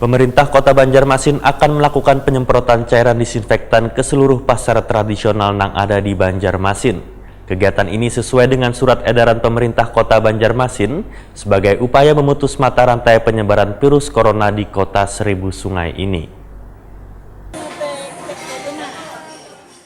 Pemerintah Kota Banjarmasin akan melakukan penyemprotan cairan disinfektan ke seluruh pasar tradisional yang ada di Banjarmasin. Kegiatan ini sesuai dengan surat edaran pemerintah Kota Banjarmasin sebagai upaya memutus mata rantai penyebaran virus corona di Kota Seribu Sungai ini.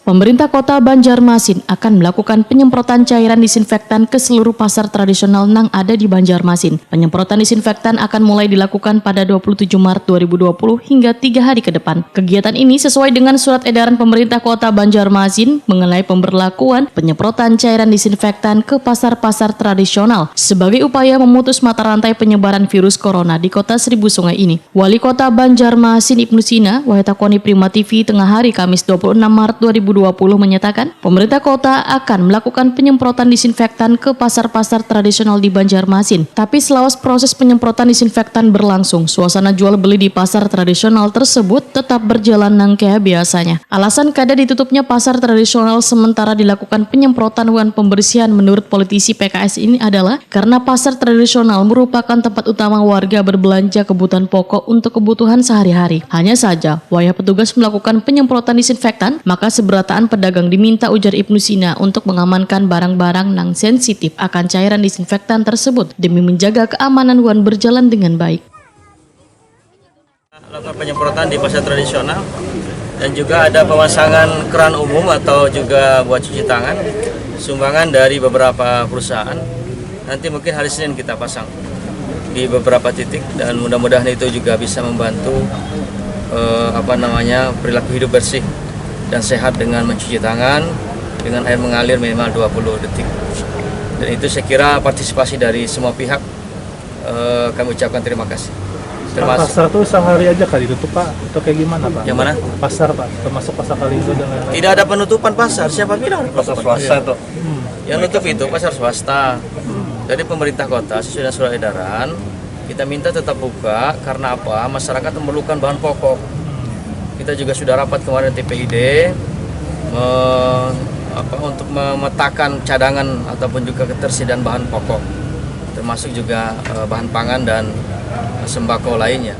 Pemerintah Kota Banjarmasin akan melakukan penyemprotan cairan disinfektan ke seluruh pasar tradisional yang ada di Banjarmasin. Penyemprotan disinfektan akan mulai dilakukan pada 27 Maret 2020 hingga 3 hari ke depan. Kegiatan ini sesuai dengan surat edaran pemerintah Kota Banjarmasin mengenai pemberlakuan penyemprotan cairan disinfektan ke pasar-pasar tradisional sebagai upaya memutus mata rantai penyebaran virus corona di Kota Seribu Sungai ini. Wali Kota Banjarmasin Ibnu Sina, Wahetakoni Prima TV tengah hari Kamis 26 Maret 2020 menyatakan pemerintah kota akan melakukan penyemprotan disinfektan ke pasar-pasar tradisional di Banjarmasin. Tapi selawas proses penyemprotan disinfektan berlangsung, suasana jual beli di pasar tradisional tersebut tetap berjalan nang kayak biasanya. Alasan kada ditutupnya pasar tradisional sementara dilakukan penyemprotan dan pembersihan menurut politisi PKS ini adalah karena pasar tradisional merupakan tempat utama warga berbelanja kebutuhan pokok untuk kebutuhan sehari-hari. Hanya saja, wayah petugas melakukan penyemprotan disinfektan, maka seberat pedagang diminta, ujar Ibnu Sina, untuk mengamankan barang-barang yang sensitif akan cairan disinfektan tersebut demi menjaga keamanan wan berjalan dengan baik. Lakukan penyemprotan di pasar tradisional dan juga ada pemasangan keran umum atau juga buat cuci tangan sumbangan dari beberapa perusahaan. Nanti mungkin hari Senin kita pasang di beberapa titik dan mudah-mudahan itu juga bisa membantu perilaku hidup bersih dan sehat dengan mencuci tangan dengan air mengalir minimal 20 detik. Dan itu saya kira partisipasi dari semua pihak, kami ucapkan terima kasih. Pasar itu sehari aja kali ditutup Pak, atau kayak gimana Pak? Yang mana? Pasar Pak, termasuk pasar kali itu dan lain-lain. Tidak ada penutupan pasar, siapa bilang? Pasar swasta tuh. Yang nutup itu pasar swasta. Jadi pemerintah kota sesuai dengan surat edaran, kita minta tetap buka karena apa? Masyarakat memerlukan bahan pokok. Kita juga sudah rapat kemarin TPID untuk memetakan cadangan ataupun juga ketersediaan bahan pokok, termasuk juga bahan pangan dan sembako lainnya.